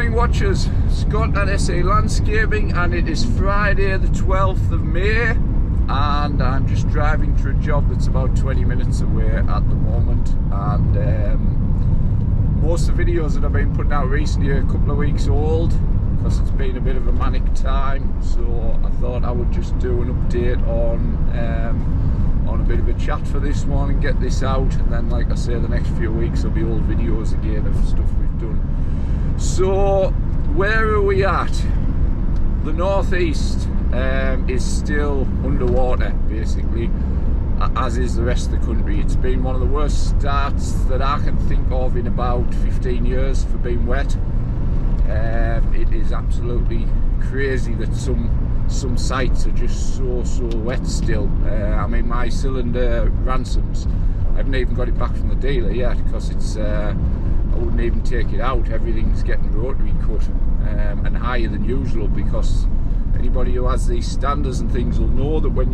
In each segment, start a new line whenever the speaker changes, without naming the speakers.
morning watchers, Scott at SA Landscaping, and it is Friday the 12th of May and I'm just driving to a job that's about 20 minutes away at the moment, and most of the videos that I've been putting out recently are a couple of weeks old because it's been a bit of a manic time, so I thought I would just do an update on a bit of a chat for this one and get this out, and then like I say, the next few weeks will be old videos again of stuff we've done. So where are we at? The northeast is still underwater basically, as is the rest of the country. It's been one of the worst starts that I can think of in about 15 years for being wet. It is absolutely crazy that some sites are just so wet still. I mean, my cylinder ransoms, I haven't even got it back from the dealer yet because it's I wouldn't even take it out. Everything's getting rotary cut and higher than usual, because anybody who has these standers and things will know that when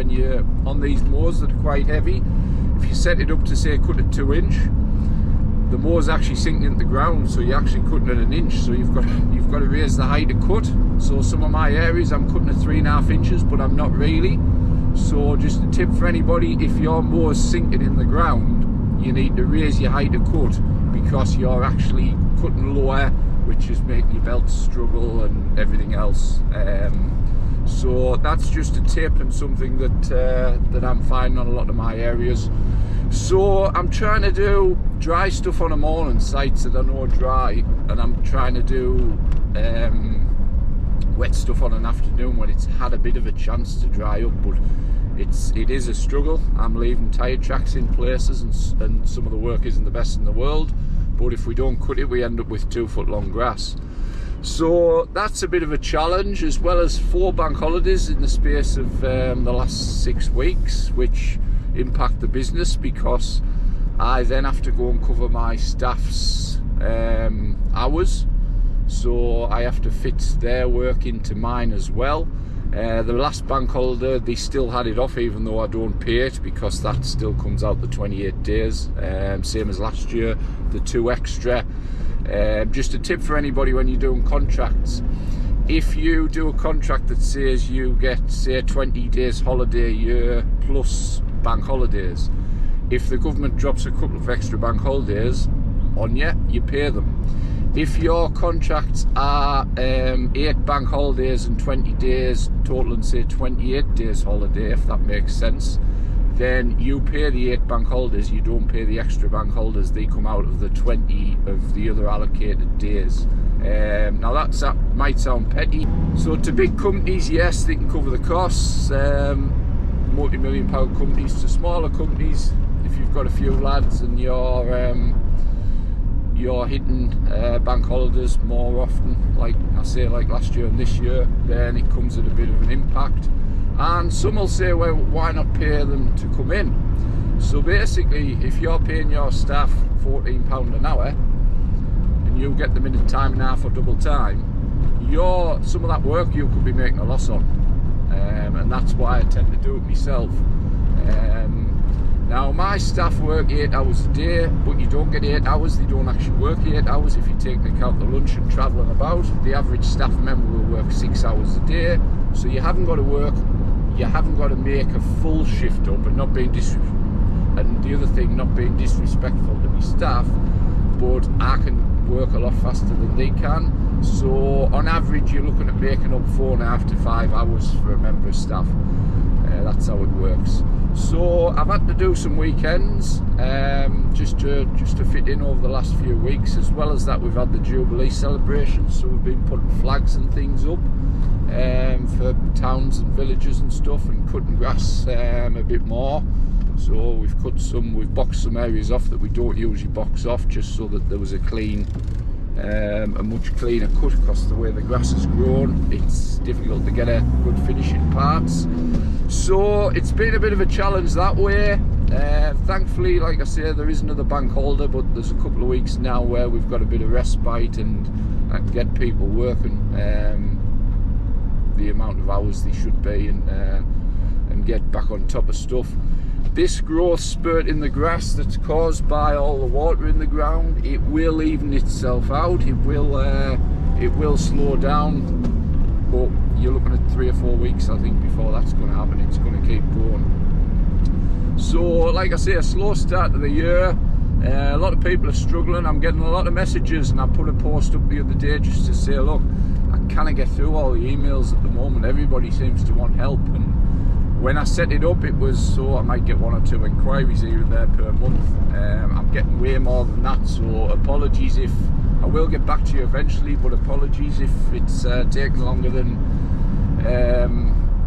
you're on these moors that are quite heavy, if you set it up to say cut at 2 inch, the moor's actually sinking into the ground, so you're actually cutting at 1 inch, so you've got to raise the height of cut. So some of my areas I'm cutting at 3.5 inches, but I'm not really. So just a tip for anybody: if your moor's sinking in the ground, you need to raise your height of cut, because you're actually cutting lower, which is making your belt struggle and everything else. So that's just a tip and something that I'm finding on a lot of my areas. So I'm trying to do dry stuff on a morning, sites that I know are dry, and I'm trying to do wet stuff on an afternoon when it's had a bit of a chance to dry up, but it is a struggle. I'm leaving tyre tracks in places, and some of the work isn't the best in the world, but if we don't cut it, we end up with 2 foot long grass. So that's a bit of a challenge, as well as 4 bank holidays in the space of the last 6 weeks, which impact the business because I then have to go and cover my staff's hours, so I have to fit their work into mine as well. The last bank holiday they still had it off, even though I don't pay it, because that still comes out the 28 days, same as last year, the 2 extra. Just a tip for anybody when you're doing contracts: if you do a contract that says you get, say, 20 days holiday a year plus bank holidays, if the government drops a couple of extra bank holidays on you, you pay them. If your contracts are 8 bank holidays and 20 days, totaling say 28 days holiday, if that makes sense, then you pay the 8 bank holidays, you don't pay the extra bank holidays. They come out of the 20 of the other allocated days. Now that might sound petty. So to big companies, yes, they can cover the costs. Multi-million pound companies. To smaller companies, if you've got a few lads and you're hitting bank holidays more often, like I say, like last year and this year, then it comes at a bit of an impact. And some will say, well, why not pay them to come in? So basically, if you're paying your staff £14 an hour and you get them in a time and a half or double time, some of that work you could be making a loss on. And that's why I tend to do it myself. Now my staff work 8 hours a day, but you don't get 8 hours. They don't actually work 8 hours if you take into account the lunch and travelling about. The average staff member will work 6 hours a day, so you haven't got to work, you haven't got to make a full shift up, and not being and the other thing, not being disrespectful to my staff, but I can work a lot faster than they can. So on average, you're looking at making up 4.5 to 5 hours for a member of staff. That's how it works. So I've had to do some weekends just to fit in over the last few weeks. As well as that, we've had the Jubilee celebration, so we've been putting flags and things up for towns and villages and stuff, and cutting grass a bit more. So we've boxed some areas off that we don't usually box off, just so that there was a much cleaner cut, because the way the grass has grown, it's difficult to get a good finishing parts. So it's been a bit of a challenge that way. Thankfully, like I say, there is another bank holiday, but there's a couple of weeks now where we've got a bit of respite and get people working the amount of hours they should be, and get back on top of stuff. this growth spurt in the grass that's caused by all the water in the ground, it will even itself out. It will slow down, but you're looking at 3 or 4 weeks, I think, before that's going to happen. It's going to keep going. So, like I say, a slow start to the year. A lot of people are struggling. I'm getting a lot of messages, and I put a post up the other day just to say, look, I can't get through all the emails at the moment. Everybody seems to want help, and when I set it up, it was so I might get 1 or 2 inquiries here and there per month. I'm getting way more than that, so apologies if I will get back to you eventually, but apologies if it's taking longer than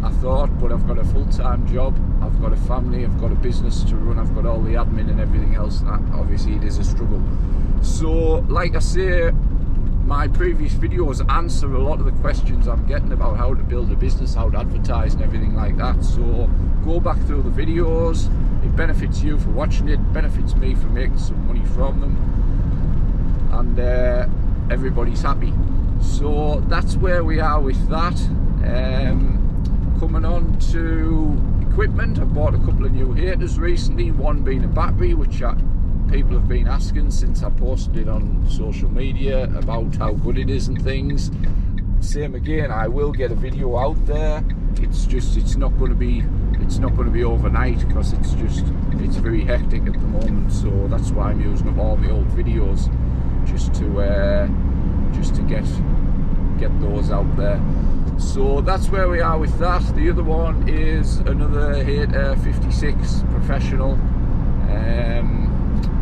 I thought. But I've got a full-time job, I've got a family, I've got a business to run, I've got all the admin and everything else, and that, obviously it is a struggle. So like I say, my previous videos answer a lot of the questions I'm getting about how to build a business, how to advertise and everything like that. So go back through the videos. It benefits you for watching it, benefits me for making some money from them, and everybody's happy. So that's where we are with that. Coming on to equipment, I bought a couple of new heaters recently, one being a battery, which people have been asking since I posted it on social media about how good it is and things. Same again, I will get a video out there. It's not going to be overnight, because it's very hectic at the moment. So that's why I'm using up all my old videos just to get those out there. So that's where we are with that. The other one is another Hater 56 Professional.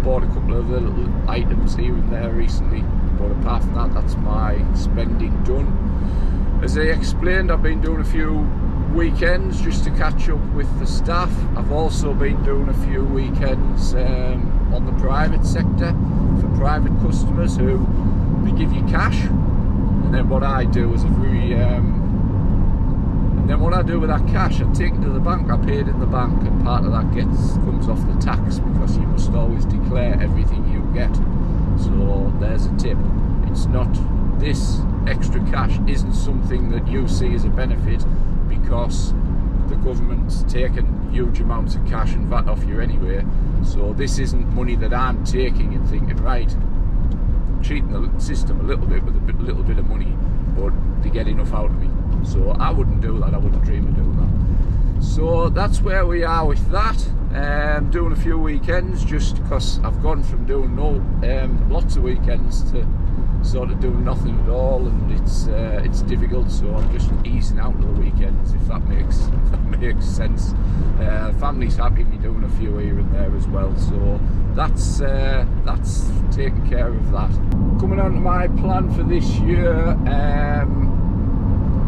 Bought a couple of little items here and there recently, but apart from that, that's my spending done. As I explained, I've been doing a few weekends just to catch up with the staff. I've also been doing a few weekends on the private sector for private customers who they give you cash, and then what I do is then what I do with that cash, I take it to the bank, I pay it in the bank, and part of that comes off the tax, because you must always declare everything you get. So there's a tip. It's not, this extra cash isn't something that you see as a benefit, because the government's taken huge amounts of cash and VAT off you anyway. So this isn't money that I'm taking and thinking, right, cheating the system a little bit with a little bit of money, but to get enough out of me. So I wouldn't do that, I wouldn't dream of doing that. So that's where we are with that. Doing a few weekends, just because I've gone from doing lots of weekends to sort of doing nothing at all, and it's difficult. So I'm just easing out of the weekends, if that makes sense. Family's happy me doing a few here and there as well. So that's taking care of that. Coming on to my plan for this year.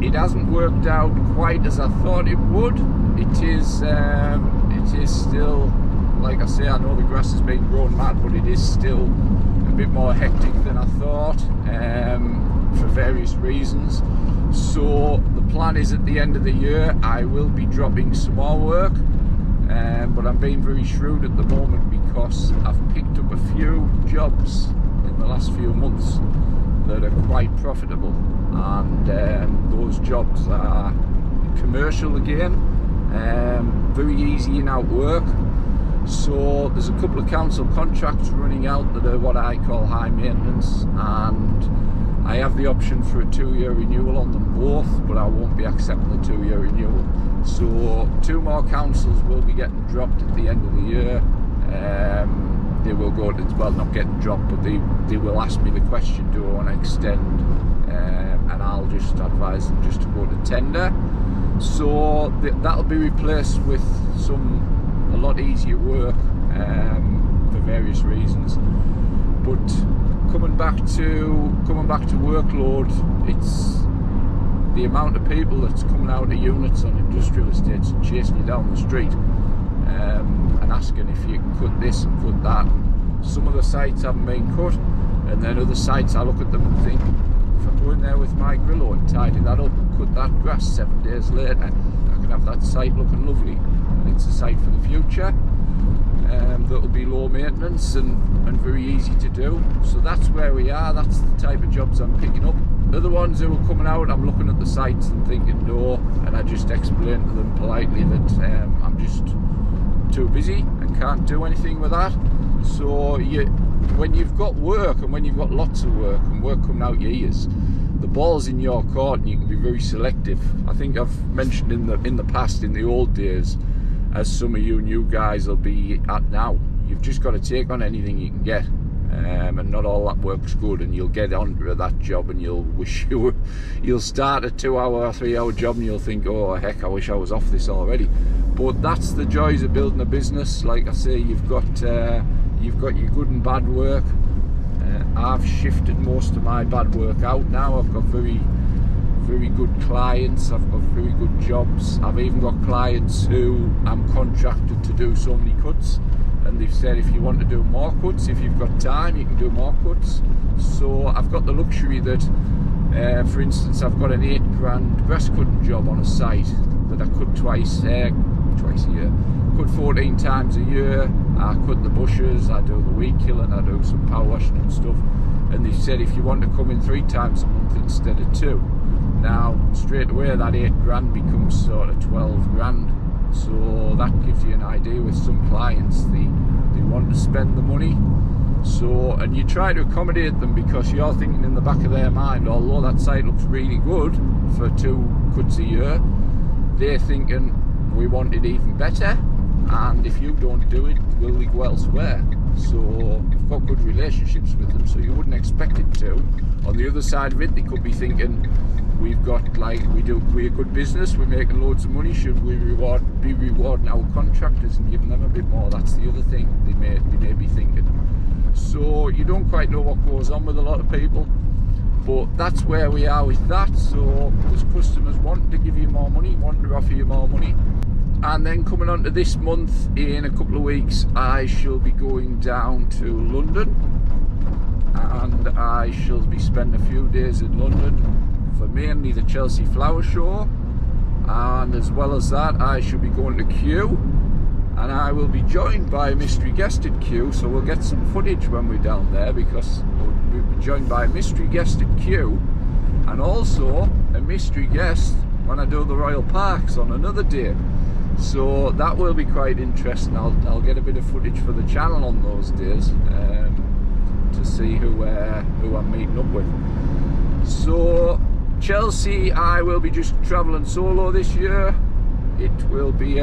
It hasn't worked out quite as I thought it would. It is still, like I say, I know the grass has been growing mad, but it is still a bit more hectic than I thought, for various reasons. So the plan is at the end of the year I will be dropping some more work, but I'm being very shrewd at the moment, because I've picked up a few jobs in the last few months that are quite profitable, and those jobs are commercial again, very easy in out work. So there's a couple of council contracts running out that are what I call high maintenance, and I have the option for a 2-year renewal on them both, but I won't be accepting the 2-year renewal. So 2 more councils will be getting dropped at the end of the year. They will go to, well, not getting dropped, but they will ask me the question, do I want to extend, and I'll just advise them just to go to tender. So that'll be replaced with a lot easier work, for various reasons. But coming back to workload, it's the amount of people that's coming out of units on industrial estates and chasing you down the street, and asking if you can cut this and cut that. Some of the sites haven't been cut, and then other sites I look at them and think, if I go in there with my Grillo and tidy that up and cut that grass 7 days later, I can have that site looking lovely, and it's a site for the future. That'll be low maintenance and very easy to do. So that's where we are. That's the type of jobs I'm picking up. The other ones who are coming out, I'm looking at the sites and thinking no, and I just explain to them politely that I'm just too busy and can't do anything with that. So when you've got work, and when you've got lots of work and work coming out your ears, the ball's in your court and you can be very selective. I think I've mentioned in the past, in the old days, as some of you new guys will be at now, you've just got to take on anything you can get. And not all that work's good, and you'll get onto that job and you'll wish you'll start a 2-hour or 3-hour job and you'll think, oh heck, I wish I was off this already. But that's the joys of building a business. Like I say, you've got your good and bad work. I've shifted most of my bad work out now. I've got very good clients, I've got very good jobs. I've even got clients who I'm contracted to do so many cuts, and they've said if you want to do more cuts, if you've got time, you can do more cuts. So I've got the luxury that, for instance, I've got an £8,000 grass cutting job on a site that I cut twice a year. Cut 14 times a year. I cut the bushes, I do the weed killing, I do some power washing and stuff. And they said if you want to come in 3 times a month instead of 2. Now straight away that £8,000 becomes sort of 12 grand. So that gives you an idea. With some clients, they want to spend the money. So, and you try to accommodate them, because you're thinking in the back of their mind, although that site looks really good for 2 cuts a year, they're thinking we want it even better, and if you don't do it, will we go elsewhere? So you've got good relationships with them, so you wouldn't expect it to. On the other side of it, they could be thinking, we've got, like, we're a good business, we're making loads of money, should we be rewarding our contractors and giving them a bit more? That's the other thing they may be thinking. So you don't quite know what goes on with a lot of people, but that's where we are with that. So there's customers wanting to give you more money, wanting to offer you more money. And then coming on to this month, in a couple of weeks, I shall be going down to London, and I shall be spending a few days in London for mainly the Chelsea Flower Show. And as well as that, I shall be going to Kew, and I will be joined by a mystery guest at Kew, so we'll get some footage when we're down there, because we'll be joined by a mystery guest at Kew, and also a mystery guest when I do the Royal Parks on another day. So that will be quite interesting. I'll get a bit of footage for the channel on those days to see who I'm meeting up with. So Chelsea, I will be just travelling solo this year. It will be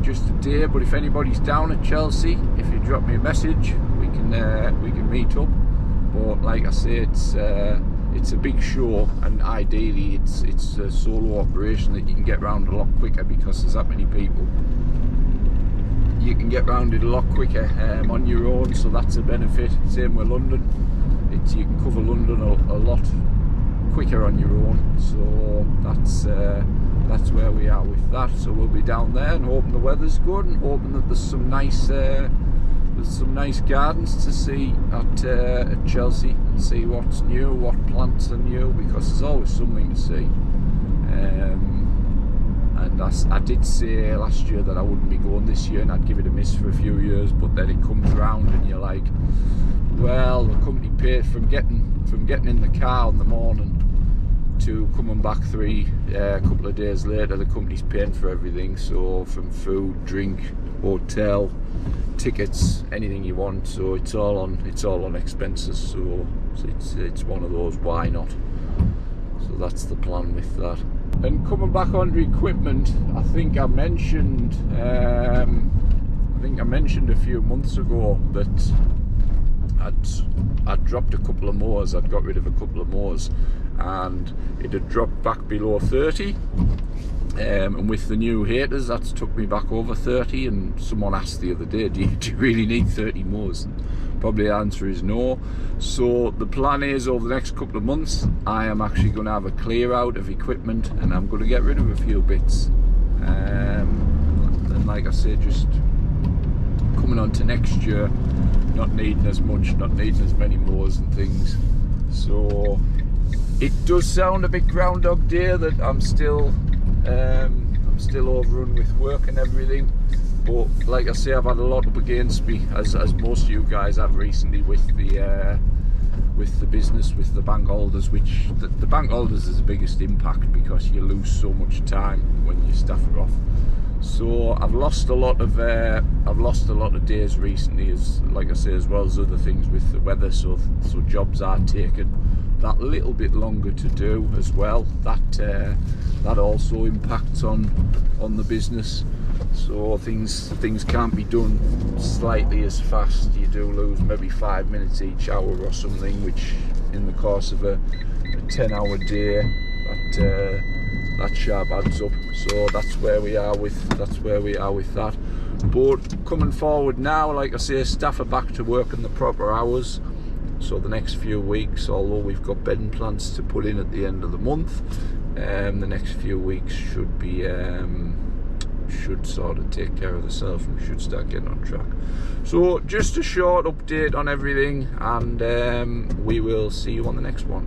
just a day, but if anybody's down at Chelsea, if you drop me a message, we can meet up. But like I say, it's a big show, and ideally it's a solo operation that you can get round a lot quicker, because there's that many people. You can get round it a lot quicker on your own, so that's a benefit. Same with London, you can cover London a lot quicker on your own. So that's where we are with that. So we'll be down there and hoping the weather's good, and hoping that there's some nice gardens to see at Chelsea, and see what's new, what plants are new, because there's always something to see. And I did say last year that I wouldn't be going this year, and I'd give it a miss for a few years, but then it comes round and you're like, well, the company paid from getting in the car in the morning to coming back a couple of days later. The company's paying for everything, so from food, drink, hotel, tickets, anything you want. So it's all on expenses. So it's one of those, why not? So that's the plan with that. And coming back onto equipment, I think I mentioned a few months ago that I'd dropped a couple of mowers. I'd got rid of a couple of mowers, and it had dropped back below 30. And with the new haters, that's took me back over 30. And someone asked the other day, do you really need 30 mowers? And probably the answer is no. So the plan is, over the next couple of months, I am actually going to have a clear out of equipment, and I'm going to get rid of a few bits. And like I said, just coming on to next year, not needing as much, not needing as many mowers and things. So it does sound a bit Groundhog Day that I'm still overrun with work and everything, but like I say, I've had a lot up against me, as most of you guys have recently, with the business, with the bank holders, which the bank holders is the biggest impact, because you lose so much time when your staff are off. So I've lost a lot of days recently, as like I say, as well as other things with the weather. So jobs are taking that little bit longer to do as well. That also impacts on the business. So things can't be done slightly as fast. You do lose maybe 5 minutes each hour or something, which in the course of a 10-hour day, that sharp adds up. So that's where we are with that. But coming forward now, like I say, staff are back to work in the proper hours. So the next few weeks, although we've got bedding plans to put in at the end of the month, the next few weeks should be should sort of take care of themselves, and we should start getting on track. So just a short update on everything, and we will see you on the next one.